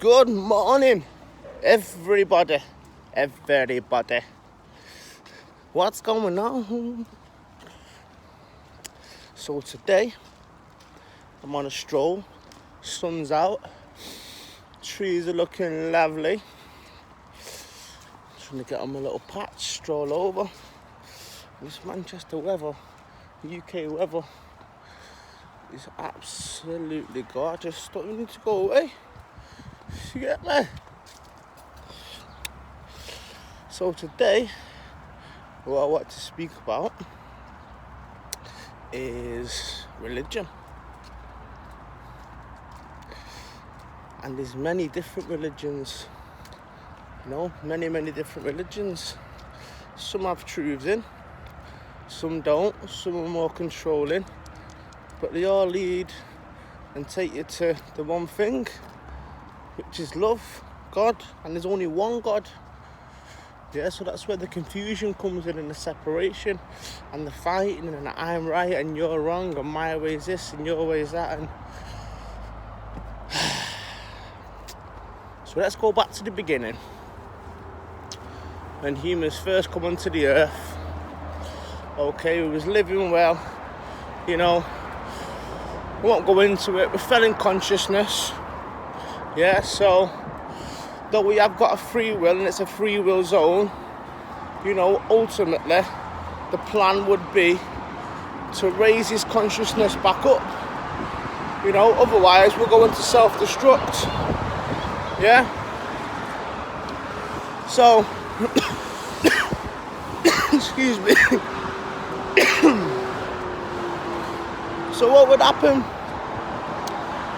Good morning, everybody. What's going on? So today, I'm on a stroll. Sun's out. Trees are looking lovely. Trying to get on my little patch, stroll over. This Manchester weather, UK weather, is absolutely gorgeous. Don't you need to go away? You get me? So today, what I want to speak about is religion. And there's many different religions. Many different religions. Some have truths in, some don't, some are more controlling, but they all lead and take you to the one thing, which is love, God, and there's only one God. Yeah, so that's where the confusion comes in, and the separation, and the fighting, and I'm right and you're wrong, and my way is this and your way is that. And so let's go back to the beginning. When humans first come onto the earth, we was living well, we won't go into it, we fell in consciousness, so though we have got a free will and it's a free will zone, ultimately the plan would be to raise his consciousness back up, otherwise we'll go into self-destruct, so excuse me. So what would happen?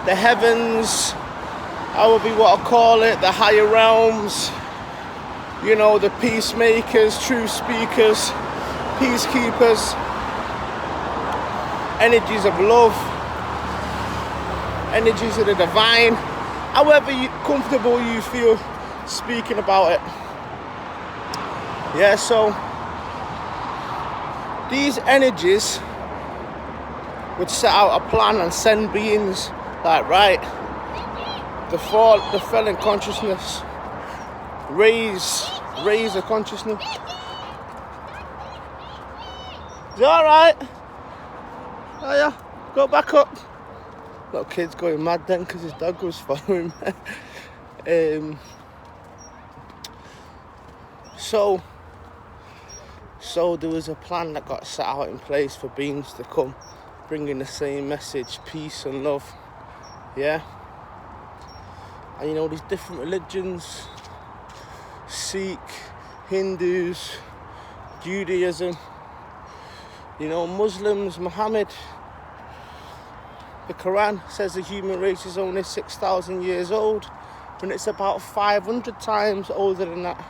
The heavens, however you want to call it, the higher realms, the peacemakers, truth speakers, peacekeepers, energies of love, energies of the divine, however comfortable you feel speaking about it. So these energies would set out a plan and send beings like, right, the fell in consciousness, raise the consciousness. Is it alright? Oh yeah, go back up. Little kid's going mad then because his dog was following me. So there was a plan that got set out in place for beings to come, bringing the same message, peace and love, And these different religions, Sikh, Hindus, Judaism, Muslims, Muhammad. The Quran says the human race is only 6,000 years old, when it's about 500 times older than that.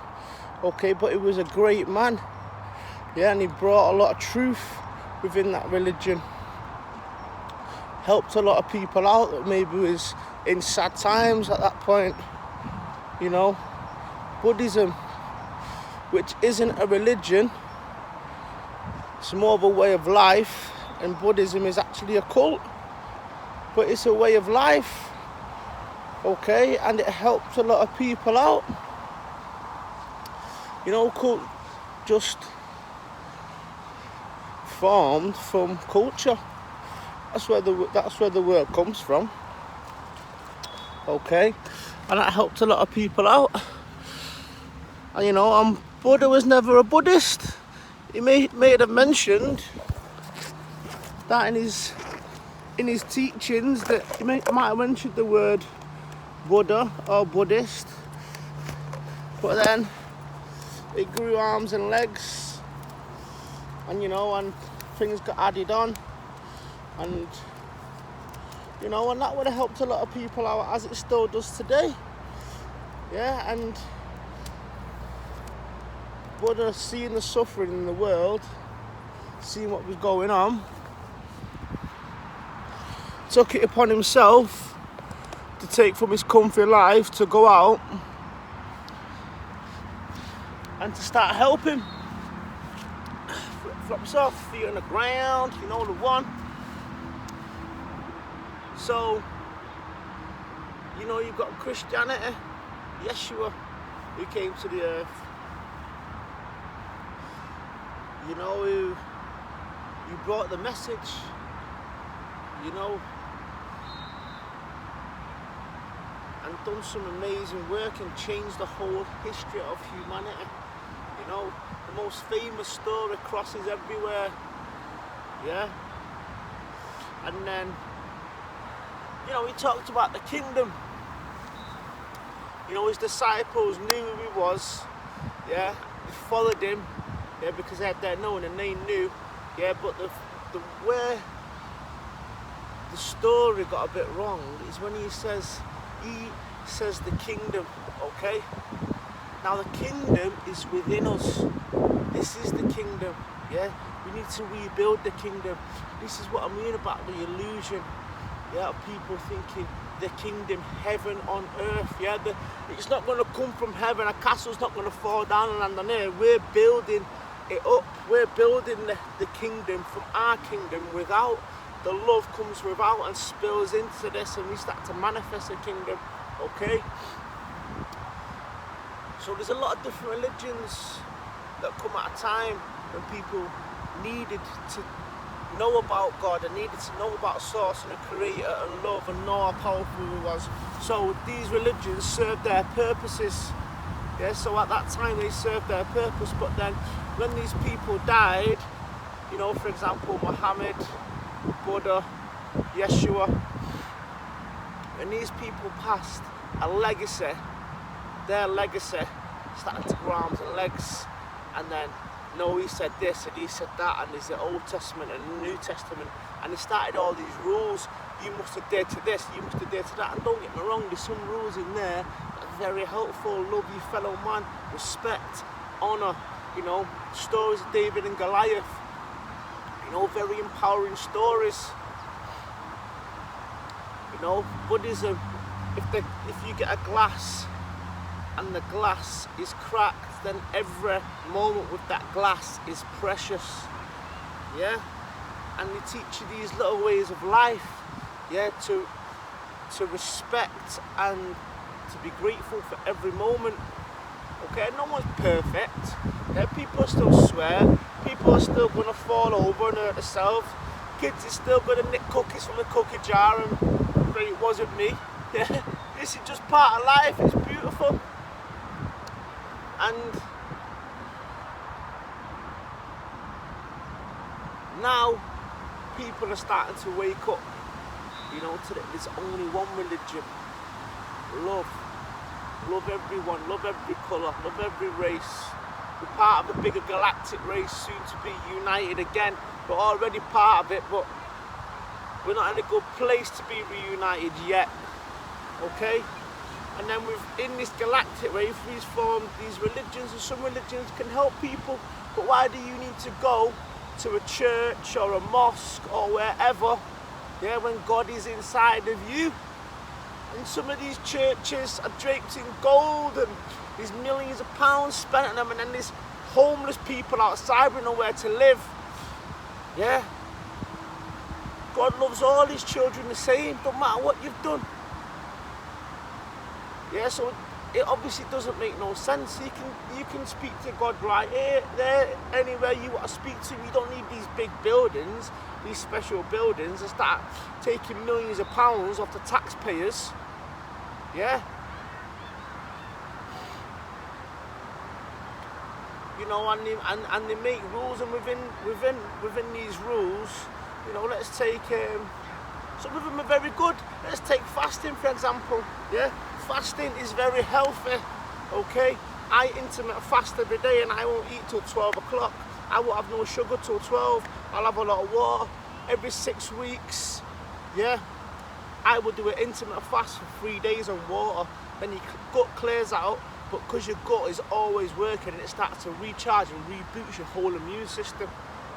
But he was a great man, and he brought a lot of truth within that religion. Helped a lot of people out that maybe was in sad times at that point. Buddhism, which isn't a religion, it's more of a way of life, and Buddhism is actually a cult, but it's a way of life, and it helped a lot of people out. Cult just formed from culture. That's where the word comes from. And that helped a lot of people out. And Buddha was never a Buddhist. He may have mentioned that in his teachings, that he might have mentioned the word Buddha or Buddhist, but then it grew arms and legs, and and things got added on, and and that would have helped a lot of people out, as it still does today. And Buddha, seeing the suffering in the world, seeing what was going on, took it upon himself to take from his comfy life to go out and to start helping. Flip himself, feet on the ground, the one. So You know, you've got Christianity, Yeshua, who came to the earth. You know, who brought the message. You know, and done some amazing work and changed the whole history of humanity. You know, the most famous story, crosses everywhere. Yeah. And then, you know, he talked about the kingdom. You know, his disciples knew who he was. Yeah. They followed him. Yeah, because they had their known and they knew. Yeah, but the where the story got a bit wrong is when he says the kingdom, okay? Now the kingdom is within us. This is the kingdom, yeah? We need to rebuild the kingdom. This is what I mean about the illusion, yeah, of people thinking the kingdom, heaven on earth, yeah? It's not going to come from heaven. A castle's not going to fall down and land on earth. We're building it up. We're building the kingdom from our kingdom without. The love comes without and spills into this, and we start to manifest the kingdom, okay? So there's a lot of different religions that come at a time when people needed to know about God and needed to know about source and a creator and love and know how powerful he was. So these religions served their purposes. Yeah, so at that time they served their purpose, but then when these people died, you know, for example, Muhammad, Buddha, Yeshua, when these people passed, a legacy, their legacy started to grow arms and legs, and then, no, he said this and he said that, and there's the Old Testament and the New Testament, and they started all these rules. You must adhere to this, you must adhere to that, and don't get me wrong, there's some rules in there that are very helpful. Love your fellow man, respect, honour, you know, stories of David and Goliath, you know, very empowering stories. You know, Buddhism, if you get a glass and the glass is cracked, then every moment with that glass is precious. Yeah? And they teach you these little ways of life, yeah, to respect and to be grateful for every moment. Okay, no one's perfect. Yeah, people still swear, people are still gonna fall over and hurt themselves. Kids are still gonna nick cookies from the cookie jar and say it wasn't me. Yeah, this is just part of life, it's beautiful. And now people are starting to wake up, you know, to that there's only one religion. Love. Love everyone, love every colour, love every race. We're part of a bigger galactic race, soon to be united again. We're already part of it, but we're not in a good place to be reunited yet. Okay? And then within this galactic race, we've formed these religions, and some religions can help people, but why do you need to go to a church or a mosque or wherever, yeah, when God is inside of you? And some of these churches are draped in gold and there's millions of pounds spent on them, and then there's homeless people outside with nowhere to live. Yeah? God loves all his children the same, don't matter what you've done. Yeah, so it obviously doesn't make no sense. You can speak to God right here, there, anywhere you want to speak to him. You don't need these big buildings, these special buildings, and start taking millions of pounds off the taxpayers. Yeah? You know, and they make rules, and within these rules, you know, let's take some of them are very good. Let's take fasting, for example. Yeah, fasting is very healthy. Okay, I intermittent fast every day, and I won't eat till 12 o'clock. I won't have no sugar till 12. I'll have a lot of water every 6 weeks. Yeah, I will do an intermittent fast for 3 days on water. Then your gut clears out, but because your gut is always working, and it starts to recharge and reboots your whole immune system.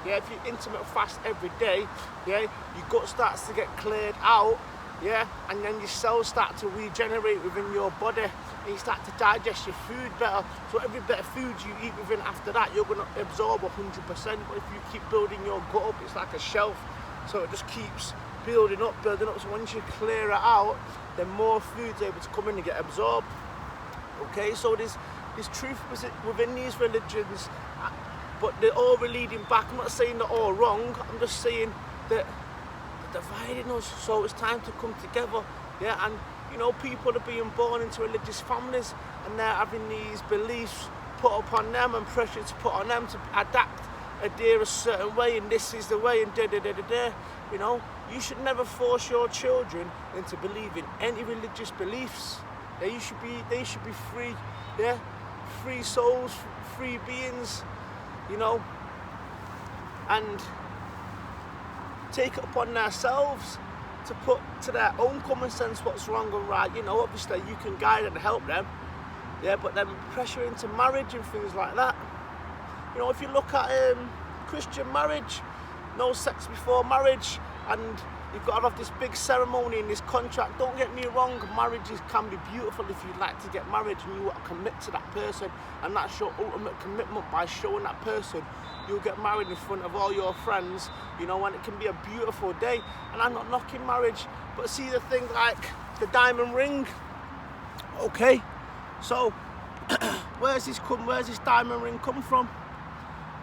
Yeah, if you intermittent fast every day, yeah, your gut starts to get cleared out, yeah, and then your cells start to regenerate within your body, and you start to digest your food better. So every bit of food you eat within after that, you're going to absorb 100%. But if you keep building your gut up, it's like a shelf, so it just keeps building up. So once you clear it out, then more food's able to come in and get absorbed. Okay, so there's truth within these religions, but they're all leading back. I'm not saying they're all wrong, I'm just saying that they're dividing us, so it's time to come together. Yeah, and you know, people are being born into religious families and they're having these beliefs put upon them and pressure to put on them to adapt, adhere a certain way, and this is the way, and da. You know, you should never force your children into believing any religious beliefs. They should be free, yeah, free souls, free beings, you know, and take it upon themselves to put to their own common sense what's wrong and right. You know, obviously you can guide and help them, yeah, but then pressure into marriage and things like that. You know, if you look at Christian marriage, no sex before marriage, and you've got to have this big ceremony and this contract. Don't get me wrong, marriages can be beautiful if you'd like to get married and you want to commit to that person, and that's your ultimate commitment by showing that person. You'll get married in front of all your friends, you know, and it can be a beautiful day. And I'm not knocking marriage, but see the thing like the diamond ring. Okay, so where's this diamond ring come from?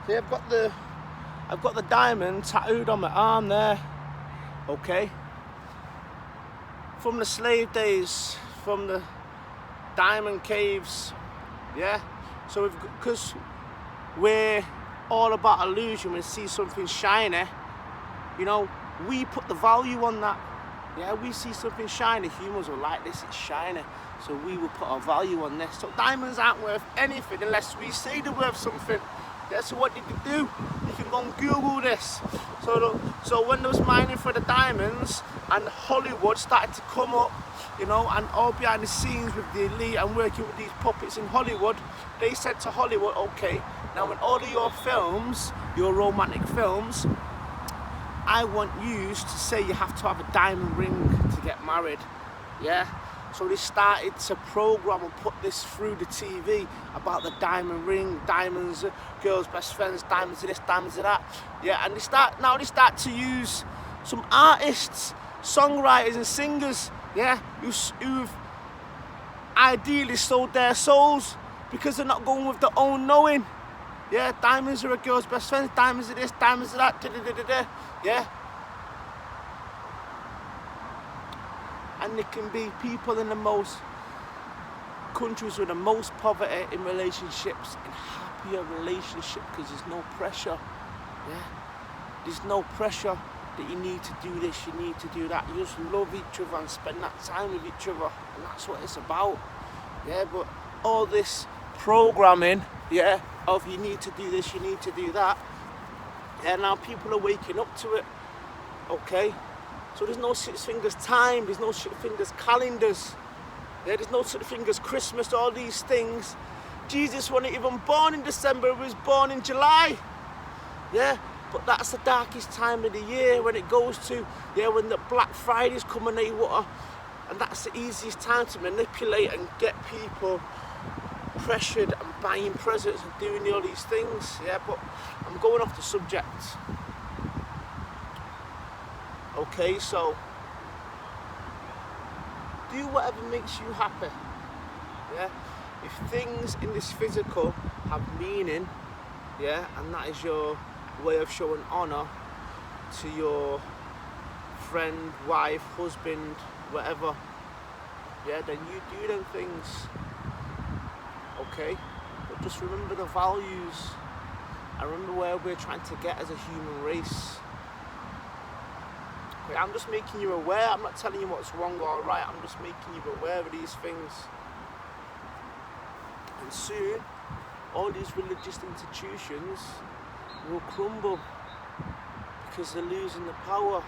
See, I've got the diamond tattooed on my arm there. Okay, from the slave days, from the diamond caves, yeah. So because we're all about illusion, we see something shiny, you know, we put the value on that. Yeah, we see something shiny, humans will like this, it's shiny, so we will put our value on this. So diamonds aren't worth anything unless we say they're worth something. Yeah, so what did you do? You can go and Google this. So when there was mining for the diamonds and Hollywood started to come up, you know, and all behind the scenes with the elite and working with these puppets in Hollywood, they said to Hollywood, okay, now in all of your films, your romantic films, I want you to say you have to have a diamond ring to get married, yeah? So they started to program and put this through the TV about the diamond ring, diamonds, girls' best friends, diamonds of this, diamonds of that. Yeah, and they start to use some artists, songwriters and singers, yeah, who've ideally sold their souls because they're not going with their own knowing. Yeah, diamonds are a girl's best friends, diamonds of this, diamonds of that, yeah. And there can be people in the most countries with the most poverty in relationships, in happier relationships, because there's no pressure. Yeah, there's no pressure that you need to do this, you need to do that. You just love each other and spend that time with each other, and that's what it's about. Yeah, but all this programming, yeah, of you need to do this, you need to do that. Yeah, now people are waking up to it. Okay. So there's no such thing as time, there's no such thing as calendars, yeah, there's no such thing as Christmas, all these things. Jesus wasn't even born in December, he was born in July. Yeah, but that's the darkest time of the year when it goes to, yeah, when the Black Friday's coming, and that's the easiest time to manipulate and get people pressured and buying presents and doing all these things. Yeah, but I'm going off the subject. Okay, so do whatever makes you happy. Yeah, if things in this physical have meaning, yeah, and that is your way of showing honor to your friend, wife, husband, whatever, yeah, then you do them things. Okay, but just remember the values. I remember where we're trying to get as a human race. Okay, I'm just making you aware. I'm not telling you what's wrong or right. I'm just making you aware of these things. And soon, all these religious institutions will crumble because they're losing the power.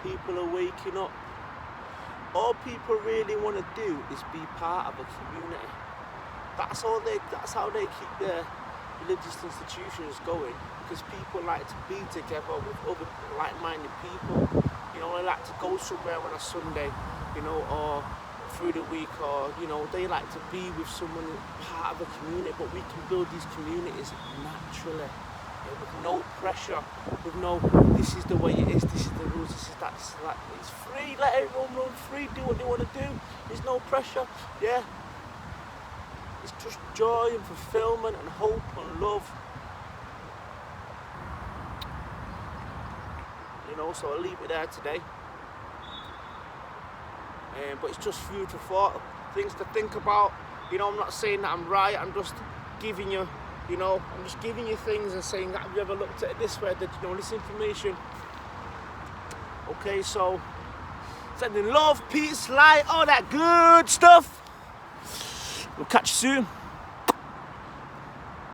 People are waking up. All people really want to do is be part of a community. That's how they keep their religious institutions going, because people like to be together with other like-minded people. You know, they like to go somewhere on a Sunday, you know, or through the week, or, you know, they like to be with someone part of a community, but we can build these communities naturally. with no pressure, with no, this is the way it is, this is the rules, this is that, this is that. It's free, let everyone run free, do what they want to do. There's no pressure, yeah. It's just joy and fulfillment and hope and love. You know, so I'll leave it there today. But it's just food for thought, things to think about. You know, I'm not saying that I'm right, I'm just giving you, you know, I'm just giving you things and saying that, have you ever looked at it this way, that, you know, this information. Okay, so sending love, peace, light, all that good stuff. We'll catch you soon.